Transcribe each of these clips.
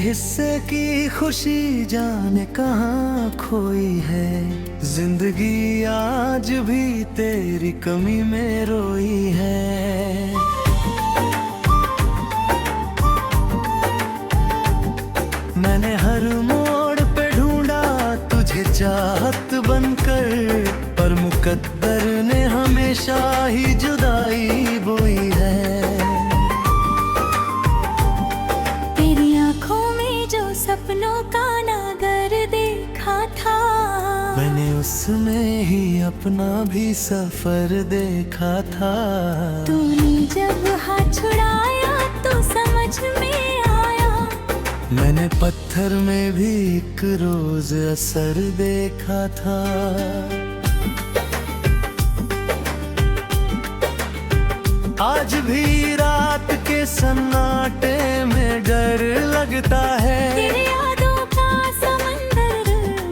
हिस्से की खुशी जाने कहाँ खोई है। जिंदगी आज भी तेरी कमी में रोई है। मैंने हर मोड़ पे ढूंढा तुझे चाहत बनकर, पर मुकद्दर ने हमेशा ही जुदाई बोई है। तेरी आंखों में जो सपनों का नागर देखा था, मैंने उसमें ही अपना भी सफर देखा था। तूने जब हाथ छुड़ाया तो समझ में आया, मैंने पत्थर में भी एक रोज असर देखा था। आज भी रात के सन्नाटे में डर लगता है। तेरी यादों का समंदर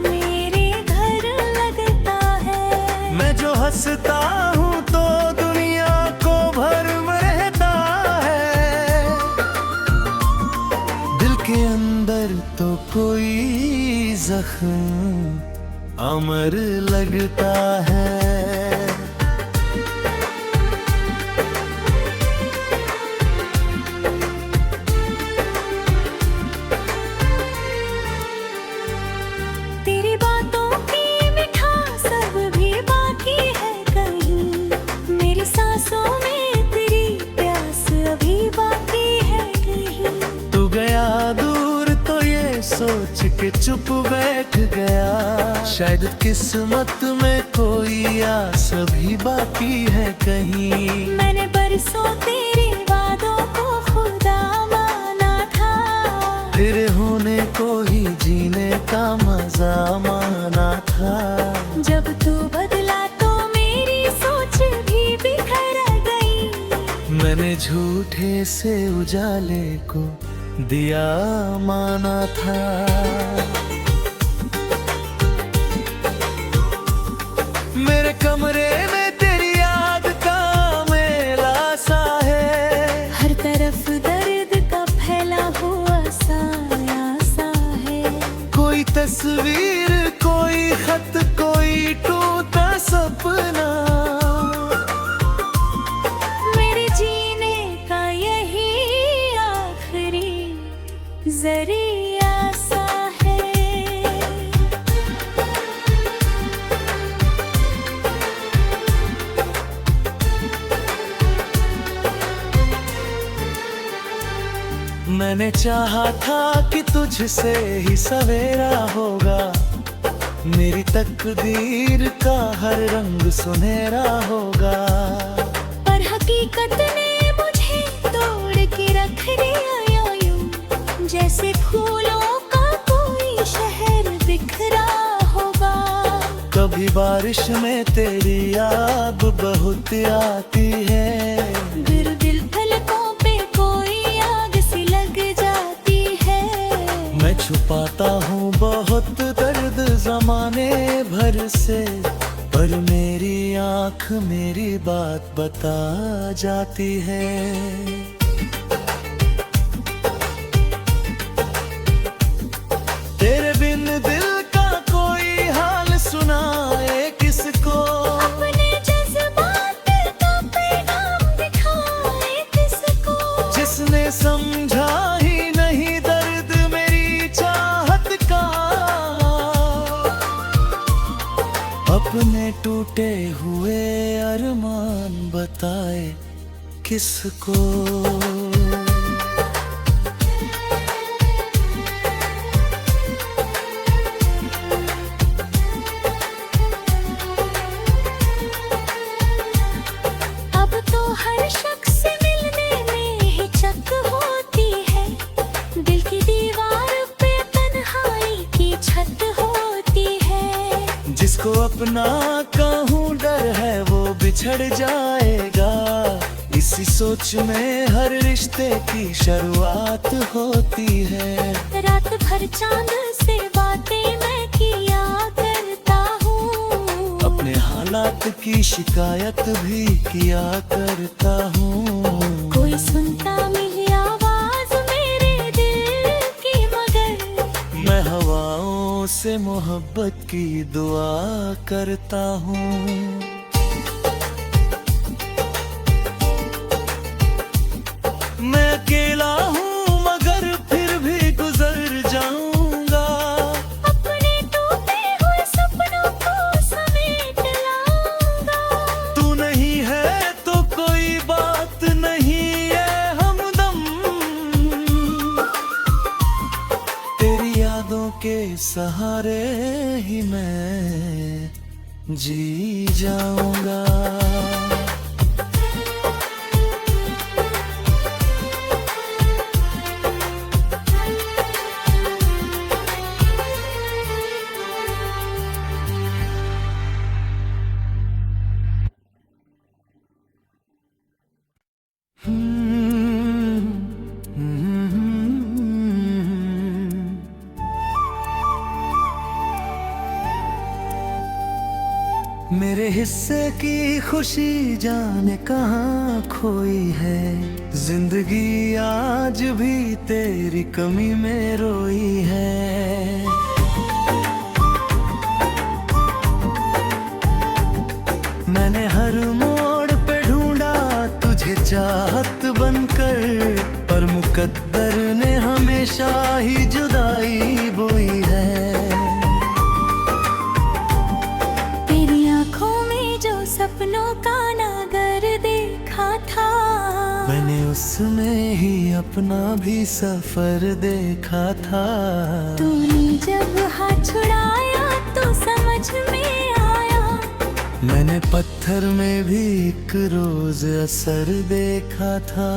मेरे घर लगता है। मैं जो हंसता हूँ तो दुनिया को भरम रहता है। दिल के अंदर तो कोई जख्म अमर लगता है। तेरी बातों की मिठास अब भी बाकी है कहीं, मेरी सांसों में तेरी प्यास अभी बाकी है कहीं। तू गया दूर तो ये सोच के चुप बैठ गया, शायद किस्मत में कोई आस अभी बाकी है कहीं। मैंने बरसों तेरे वादों को खुदा माना था, तेरे होने को ही जीने का मजा माना था। जब तू बदला तो मेरी सोच भी बिखर गई। मैंने झूठे से उजाले को दिया माना था। मेरे कमरे में तेरी याद का मेला सा है, हर तरफ दर्द का फैला हुआ साया सा है। कोई तस्वीर कोई खत कोई टूटा सपना, मेरे जीने का यही आखिरी जरिया सा है। मैंने चाहा था कि तुझसे ही सवेरा होगा, मेरी तकदीर का हर रंग सुनहरा होगा। पर हकीकत ने मुझे तोड़ के रख दिया यूं, जैसे फूलों का कोई शहर बिखरा होगा। कभी बारिश में तेरी याद बहुत आती है, फिर दिल फलकों पे कोई आग सी लग जाती है। मैं छुपाता हूँ बहुत दर्द जमाने भर से, पर मेरी आँख मेरी बात बता जाती है। तेरे बिन दिल का कोई हाल सुनाए किसको, अपने जज्बात का पैगाम दिखाए किसको। जिसने समझा ही नहीं दर्द मेरी चाहत का, अपने टूटे हुए अरमान बताए किसको। अब तो हर शख्स मिलने में हिचक होती है, दिल की दीवार पे तन्हाई की छत होती है। जिसको अपना कहूँ डर है वो बिछड़ जाएगा, इसी सोच में हर रिश्ते की शुरुआत होती है। रात भर चांद से बातें मैं किया करता हूँ, अपने हालात की शिकायत भी किया करता हूँ। कोई सुनता मेरी आवाज मेरे दिल की, मगर से मोहब्बत की दुआ करता हूँ। मैं अकेला हूँ मगर फिर भी गुजर जाऊंगा। अपने टूटे हुए सपनों को समेट लाऊंगा। तू नहीं है तो कोई बात नहीं है हमदम। तेरी यादों के सहारे ही मैं जी जाऊंगा। मेरे हिस्से की खुशी जाने कहाँ खोई है। जिंदगी आज भी तेरी कमी में रोई है। मैंने हर मोड़ पे ढूंढा तुझे चाहत बनकर, पर मुकद्दर ने हमेशा ही जुदाई बोई है। तेरी आंखों में जो सपनों का नागर देखा था, मैंने उसमें ही अपना भी सफर देखा था। तूने जब हाथ छुड़ाया तो समझ में आया, मैंने पत्थर में भी एक रोज असर देखा था।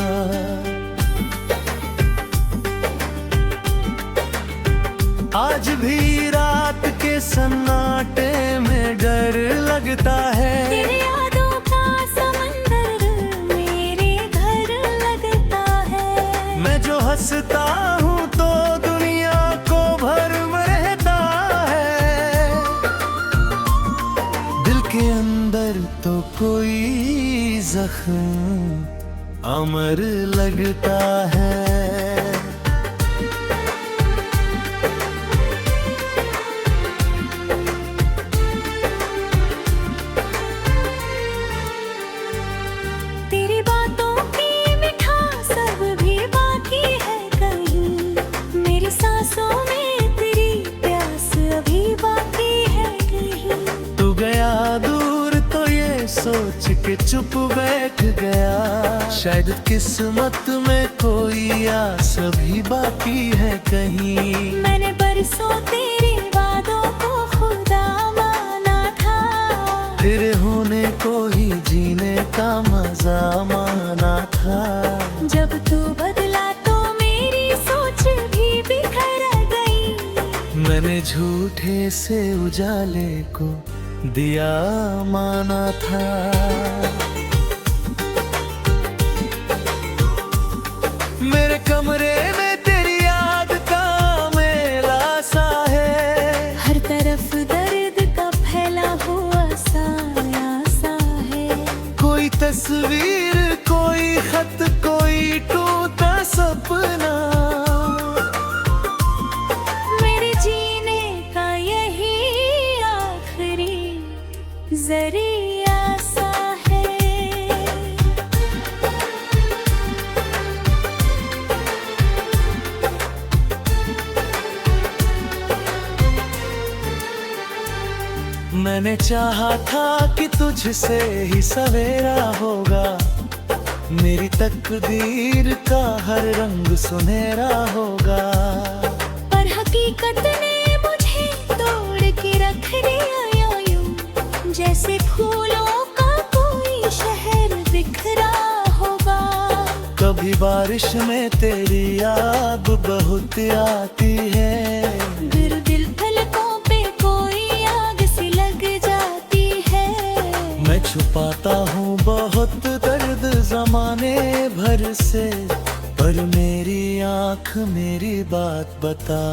आज भी रात के सन्नाटे में डर लगता है। तेरे यादों का समंदर मेरे घर लगता है। मैं जो हंसता हूँ तो दुनिया को भरम रहता है। दिल के अंदर तो कोई जख्म अमर लगता है। तेरी बातों की मिठास अब भी बाकी है कहीं। मेरी सांसों में तेरी प्यास अभी बाकी है कहीं। तू गया दूर तो ये सोच के चुप बैठ गया। शायद किस्मत में कोई आस अभी बाकी है कहीं। मैंने बरसों तेरी वादों को खुदा माना था। तेरे होने को ही जीने का मजा माना था। जब तू बदला तो मेरी सोच भी बिखर गई। मैंने झूठे से उजाले को दिया माना था। मेरे कमरे में तेरी याद का मेला सा है। हर तरफ दर्द का फैला हुआ साया सा है। कोई तस्वीर कोई खत कोई टूटा सपना। मेरे जीने का यही आखिरी जरिया सा है। मैंने चाहा था कि तुझसे ही सवेरा होगा। मेरी तकदीर का हर रंग सुनहरा होगा। पर हकीकत ने मुझे तोड़ के रख दिया यूं, जैसे फूलों का कोई शहर बिखरा होगा। कभी बारिश में तेरी याद बहुत आती है। फिर दिल पलकों पे कोई आग सी लग जाती है। मैं छुपाता हूँ बहुत दर्द जमाने भर से, पर मेरी आँख मेरी बात बता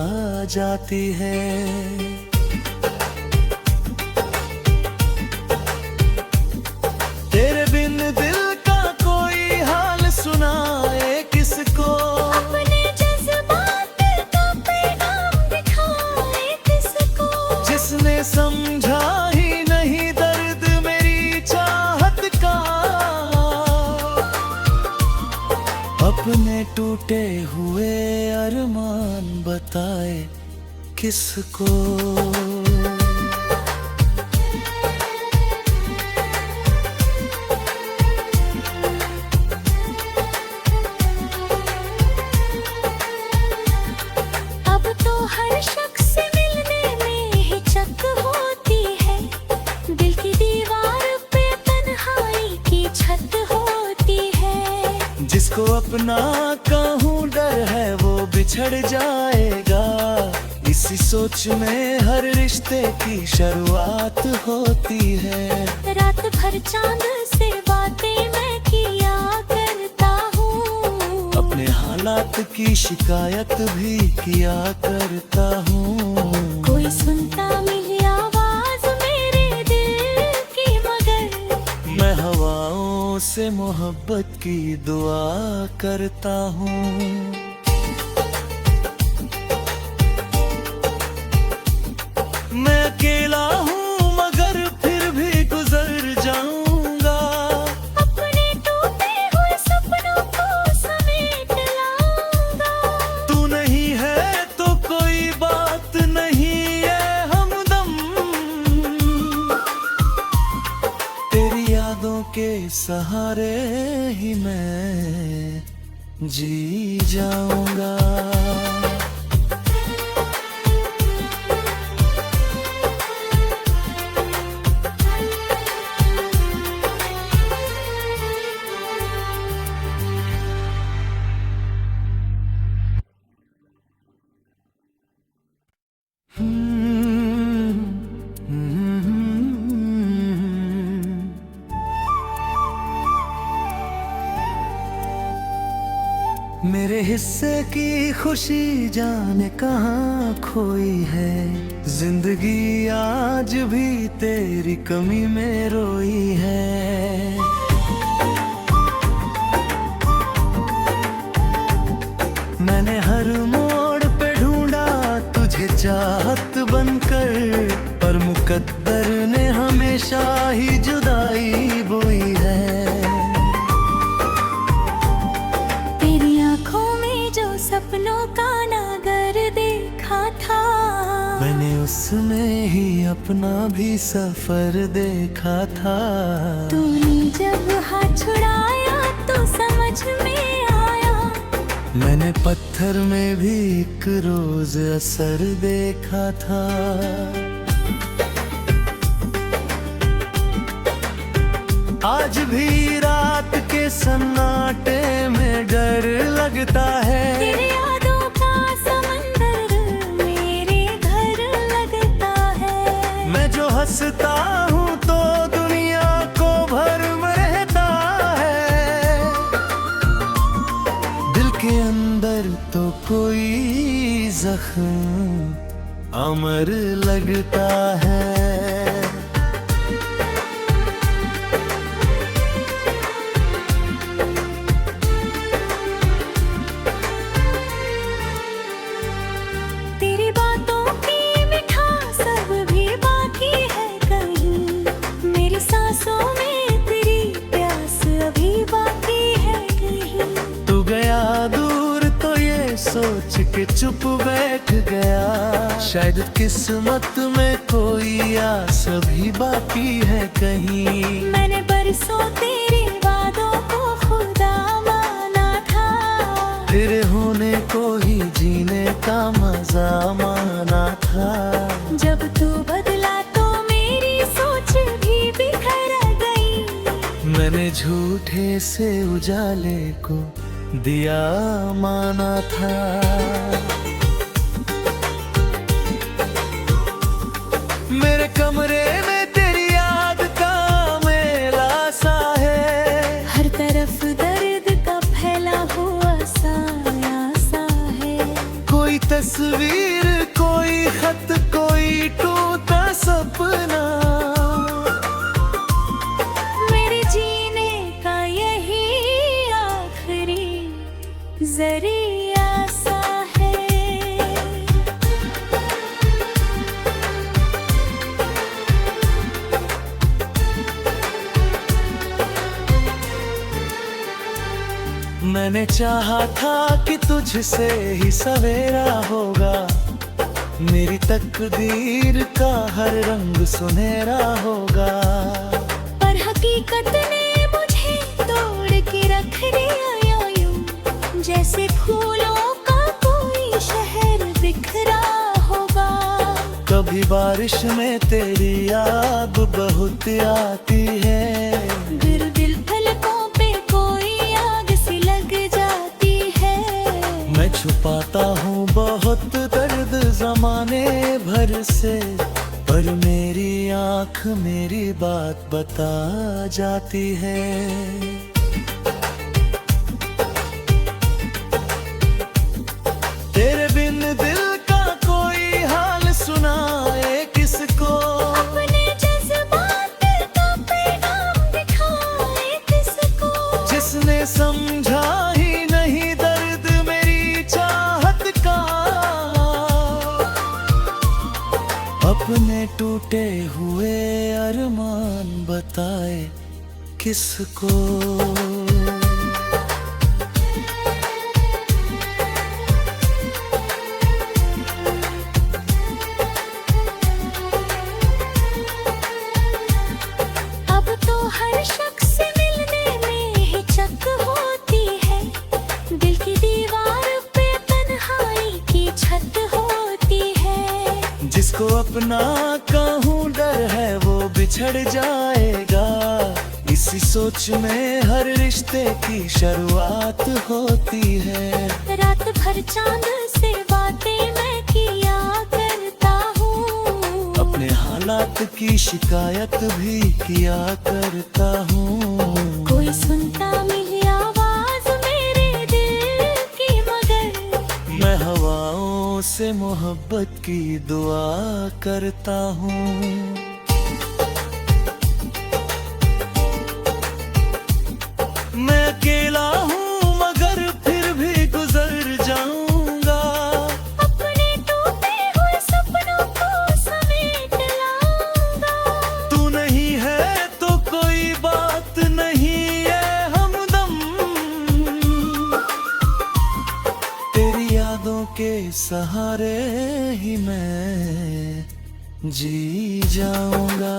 जाती है। तेरे बिन दिल का कोई हाल सुनाए किसको। अपने जज्बात का पैगाम दिखाए किसको। उसने समझा ही नहीं दर्द मेरी चाहत का। अपने टूटे हुए अरमान बताए किसको। अब तो हर शख्स से मिलने में हिचक होती है, दिल की दीवार पे तन्हाई की छत होती है। जिसको अपना कहूँ डर है वो बिछड़ जाएगा, इसी सोच में हर रिश्ते की शुरुआत होती है। रात भर चांद से बातें मैं किया करता हूँ, अपने हालात की शिकायत भी किया करता हूँ। कोई सुनता मिली आवाज मेरे दिल की, मगर मैं हवाओं से मोहब्बत की दुआ करता हूँ। मैं अकेला हूँ मगर फिर भी गुजर जाऊंगा, अपने टूटे हुए सपनों को समेट लाऊंगा। तू नहीं है तो कोई बात नहीं है हमदम, तेरी यादों के सहारे ही मैं जी जाऊंगा। मेरे हिस्से की खुशी जाने कहाँ खोई है, जिंदगी आज भी तेरी कमी में रोई है। मैंने हर मोड़ पे ढूंढा तुझे चाहत बनकर, पर मुकद्दर ने हमेशा ही जुदाई बोई है। तेरी आंखों में जो सपनों का नागर देखा था, मैंने उसमें ही अपना भी सफर देखा था। तूने जब हाथ छुड़ाया तो समझ में आया, मैंने पत्थर में भी एक रोज असर देखा था। आज भी रात के सन्नाटे में डर लगता है, तेरी यादों का समंदर मेरे घर लगता है। मैं जो हंसता हूँ तो दुनिया को भरम रहता है, दिल के अंदर तो कोई जख्म अमर लगता है। तेरी बातों की मिठास अब भी बाकी है कहीं, मेरी सांसों में तेरी प्यास अभी बाकी है कहीं। तू गया दूर तो ये सोच के चुप बैठ गया, शायद किस्मत में कोई आस अभी बाकी है कहीं। मैंने बरसों तेरे वादों को खुदा माना था, तेरे होने को ही जीने का मजा माना था। जब तू बदला तो मेरी सोच भी बिखर गई। मैंने झूठे से उजाले को दिया माना था। मेरे कमरे में तेरी याद का मेला सा है, हर तरफ दर्द का फैला हुआ साया सा है। कोई तस्वीर कोई खत कोई टूटा सपना, मेरे जीने का यही आखिरी जरिया सा है। मैंने चाहा था कि तुझसे ही सवेरा होगा, मेरी तकदीर का हर रंग सुनहरा होगा। पर हकीकत ने मुझे तोड़ के रख दिया यूं, जैसे फूलों का कोई शहर बिखरा होगा। कभी बारिश में तेरी याद बहुत आती है, फिर दिल फलकों पे कोई आग सी लग जाती है। मैं छुपाता हूँ बहुत दर्द जमाने भर से, पर मेरी आँख मेरी बात बता जाती है। तेरे बिन दिल का कोई हाल सुनाए किसको, अपने जज्बात का पैगाम दिखाए किसको। जिसने समझा ही नहीं दर्द मेरी चाहत का, अपने टूटे हुए अरमान बताए किसको। अब तो हर शख्स से मिलने में हिचक होती है, दिल की दीवार पे तन्हाई की छत होती है। जिसको अपना कहूँ डर है वो बिछड़ जाएगा, इसी सोच में हर रिश्ते की शुरुआत होती है। रात भर चांद से बातें मैं किया करता हूँ, अपने हालात की शिकायत भी किया करता हूँ। कोई सुनता मिली आवाज मेरे दिल की, मगर मैं हवाओं से मोहब्बत की दुआ करता हूँ। मैं अकेला हूँ मगर फिर भी गुजर जाऊंगा, अपने टूटे हुए सपनों को समेट लाऊंगा। तू नहीं है तो कोई बात नहीं है हमदम, तेरी यादों के सहारे ही मैं जी जाऊंगा।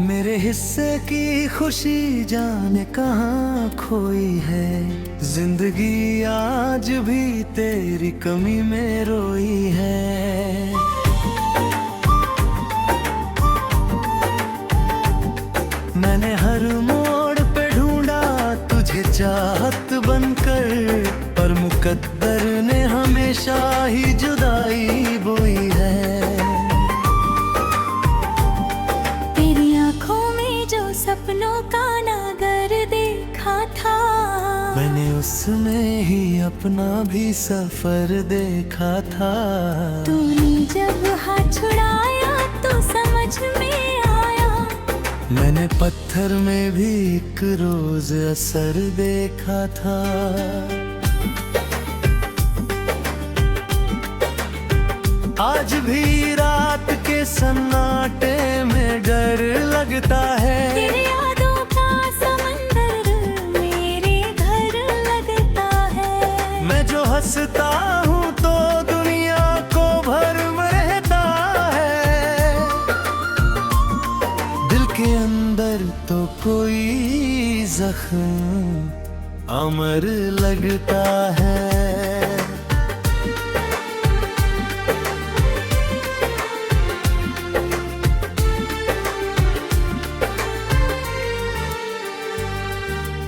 मेरे हिस्से की खुशी जाने कहाँ खोई है, जिंदगी आज भी तेरी कमी में रोई है। मैंने हर मोड़ पे ढूंढा तुझे चाहत बनकर, पर मुकद्दर ने हमेशा ही जुदाई बोई है। तेरी आंखों में जो सपनों का नागर देखा था, मैंने उसमें ही अपना भी सफर देखा था। तूने जब हाथ छुड़ाया तो समझ में आया, मैंने पत्थर में भी एक रोज असर देखा था। आज भी रात के सन्नाटे में डर लगता है, तेरी यादों का समंदर मेरे घर लगता है। मैं जो हंसता हूँ तो दुनिया को भरम रहता है, दिल के अंदर तो कोई जख्म अमर लगता है।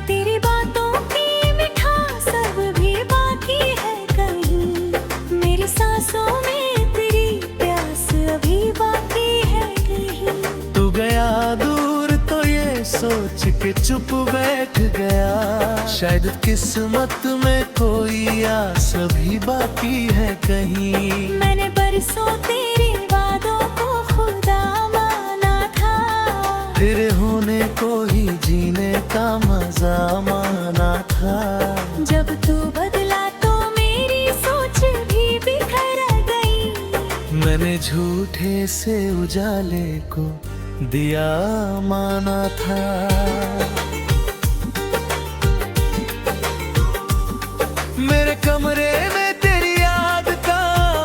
तेरी बातों की मिठास अब भी बाकी है कहीं, मेरी सांसों में तेरी प्यास अभी बाकी है कहीं। तू गया दूर तो ये सोच के चुप बैठ गया। शायद किस्मत में कोई आस अभी बाकी है कहीं। मैंने बरसों तेरे वादों को खुदा माना था, तेरे होने को ही जीने का मजा माना था। जब तू बदला तो मेरी सोच भी बिखर गई। मैंने झूठे से उजाले को दिया माना था। मेरे कमरे में तेरी याद का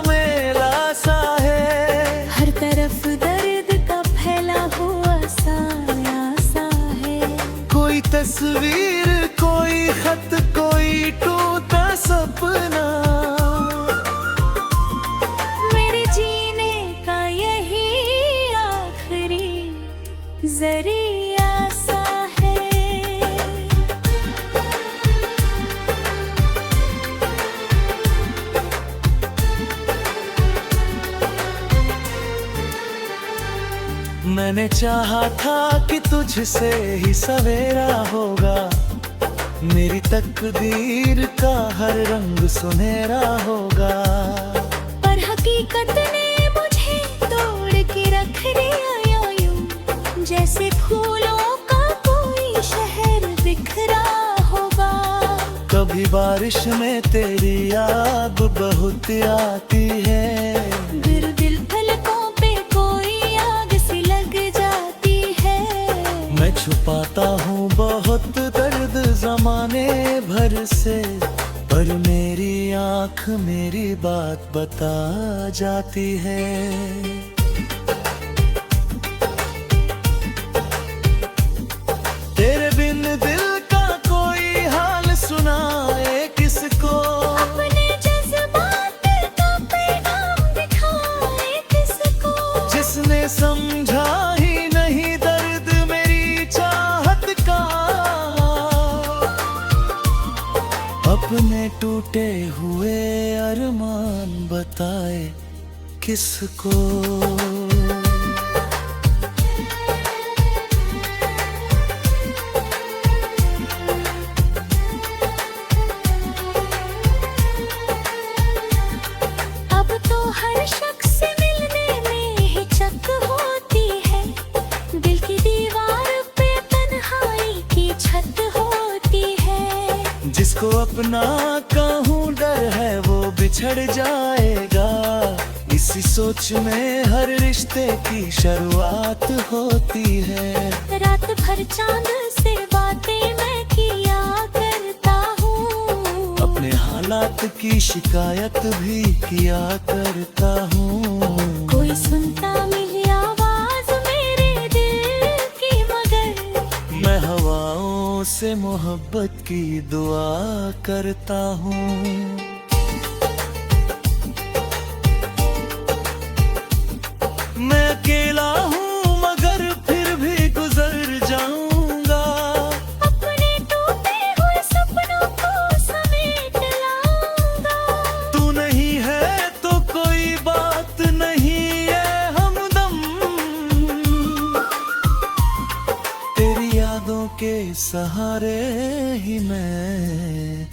मेला सा है। हर तरफ दर्द का फैला हुआ साया सा है। कोई तस्वीर, कोई खत, कोई टूटा सपना। मेरे जीने का यही आखिरी जरिया सा है। मैंने चाहा था कि तुझसे ही सवेरा होगा। मेरी तकदीर का हर रंग सुनहरा होगा। पर हकीकत ने मुझे तोड़ के रख दिया यूं, जैसे फूलों का कोई शहर बिखरा होगा। कभी बारिश में तेरी याद बहुत आती है। फिर दिल फलकों पे कोई आग सी लग जाती है। मैं छुपाता हूँ बहुत दर्द जमाने भर से, पर मेरी आँख मेरी बात बता जाती है। तेरे बिन दिल का कोई हाल सुनाए किसको। अपने जज्बात का पैगाम दिखाए किसको। जिसने समझा ही नहीं दर्द मेरी चाहत का। अपने टूटे हुए अरमान बताए किसको। अब तो हर शख्स से मिलने में हिचक होती है। दिल की दीवार पे तन्हाई की छत होती है। जिसको अपना कहूँ डर है वो बिछड़ जाएगा। इसी सोच में हर रिश्ते की शुरुआत होती है। रात भर चांद से बातें मैं किया करता हूँ। अपने हालात की शिकायत भी किया करता हूँ। कोई सुनता मिली आवाज मेरे दिल की, मगर मैं हवाओं से मोहब्बत की दुआ करता हूँ। मैं अकेला हूँ मगर फिर भी गुजर जाऊंगा। अपने टूटे हुए सपनों को समेट लाऊंगा। तू नहीं है तो कोई बात नहीं है हमदम। तेरी यादों के सहारे ही मैं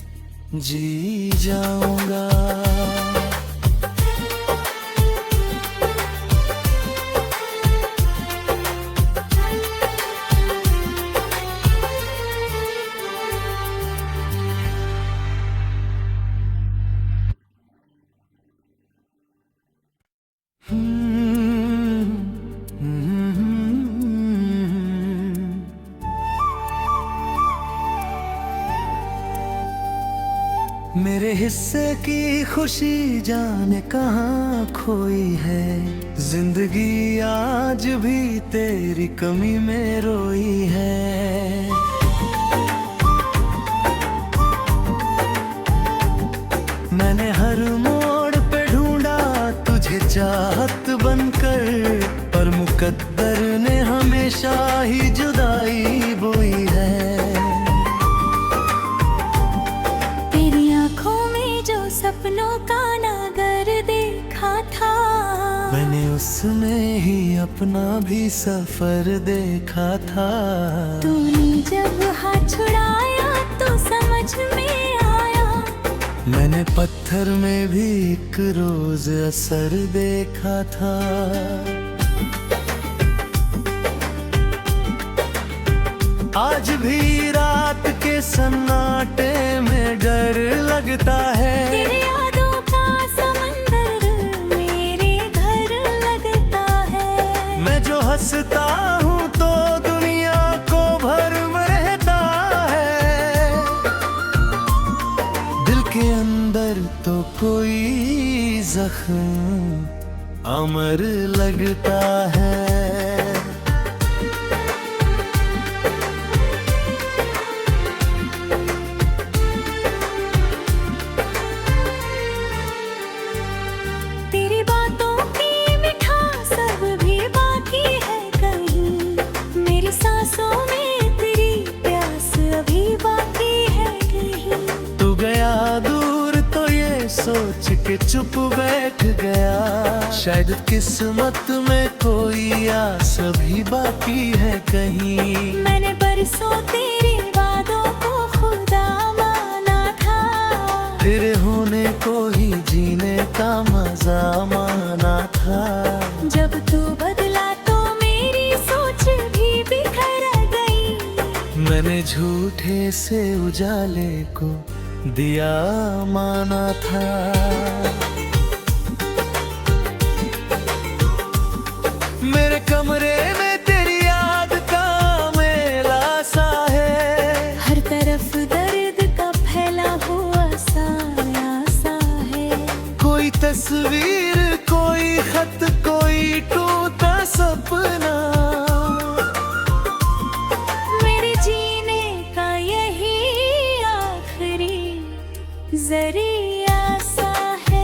जी जाऊंगा। मेरे हिस्से की खुशी जाने कहाँ खोई है। जिंदगी आज भी तेरी कमी में रोई है। मैंने हर मोड़ पे ढूंढा तुझे चाहत बनकर, पर मुकद्दर ने हमेशा ही जुदाई बोई है। तेरी आंखों में जो सपनों का नागर देखा था, मैंने उसमें ही अपना अपना भी सफर देखा था। तूने जब हाथ छुड़ाया तो समझ में आया, मैंने पत्थर में भी एक रोज असर देखा था। आज भी रात के सन्नाटे में डर लगता है। तेरे यादों का समंदर मेरे घर लगता है। मैं जो हंसता हूँ तो दुनिया को भरम रहता है। दिल के अंदर तो कोई जख्म अमर लगता है। तेरी बातों की मिठास अब भी बाकी है कहीं, मेरी सांसों में तेरी प्यास अभी बाकी है कहीं। तू गया दूर तो ये सोच के चुप बैठ गया, शायद किस्मत में कोई आस अभी बाकी है कहीं। मैंने बरसों तेरी वादों को खुदा माना था, तेरे होने को ही जीने का मजा माना था। जब तू बदला तो मेरी सोच भी बिखर गई। मैंने झूठे से उजाले को दिया माना था। मेरे कमरे में तेरी याद का मेला सा है, हर तरफ दर्द का फैला हुआ साया सा है। कोई तस्वीर कोई खत कोई टूटा सपना, मेरे जीने का यही आखिरी जरिया सा है।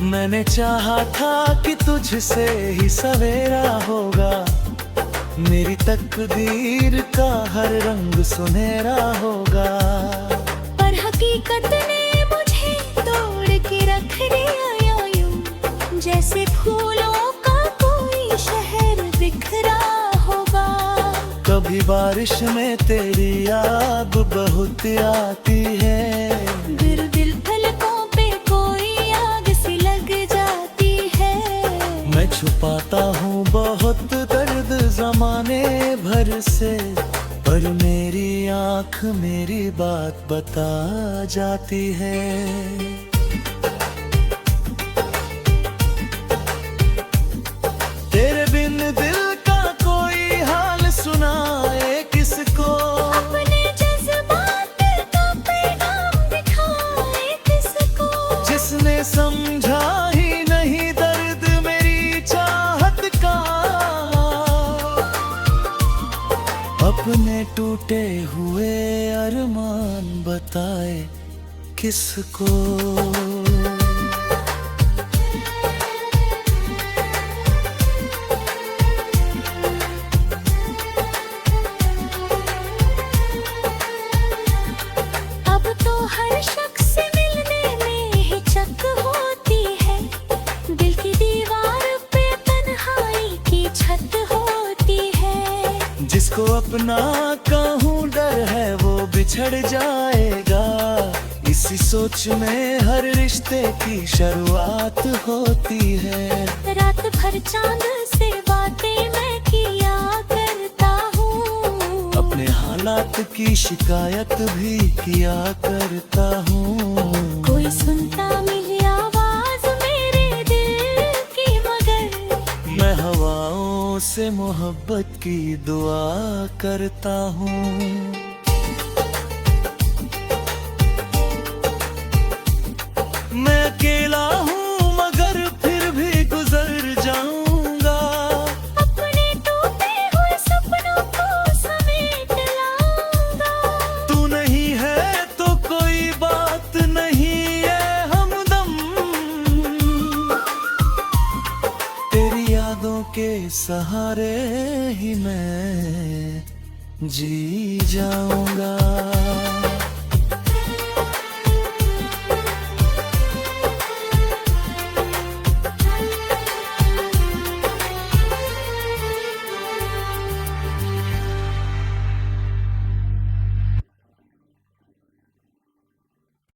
मैंने चाहा था कि तुझसे ही सवेरा होगा, मेरी तकदीर का हर रंग सुनहरा होगा। पर हकीकत ने मुझे तोड़ के रख दिया यूं, जैसे फूलों का कोई शहर बिखरा होगा। कभी बारिश में तेरी याद बहुत आती है, फिर दिल फलकों पे कोई आग सी लग जाती है। मैं छुपाता हूँ बहुत दर्द जमाने भर से, पर मेरी आँख मेरी बात बता जाती है। तेरे बिन दिल का कोई हाल सुनाए किसको, अपने जज्बात का पैगाम दिखाए किसको। जिसने समझा ही नहीं दर्द मेरी चाहत का, अपने टूटे हुए अरमान बताए किसको। अब तो हर शख्स से मिलने में हिचक होती है, दिल की दीवार पे तन्हाई की छत होती है। जिसको अपना कहूँ डर है वो बिछड़ जाएगा, इसी सोच में हर रिश्ते की शुरुआत होती है। रात भर चांद से बातें मैं किया करता हूँ, अपने हालात की शिकायत भी किया करता हूँ। कोई सुनता मेरी आवाज मेरे दिल की, मगर मैं हवाओं से मोहब्बत की दुआ करता हूँ। मैं अकेला हूँ मगर फिर भी गुजर जाऊंगा, अपने टूटे हुए सपनों को समेट लाऊंगा। तू नहीं है तो कोई बात नहीं है हमदम, तेरी यादों के सहारे ही मैं जी जाऊंगा।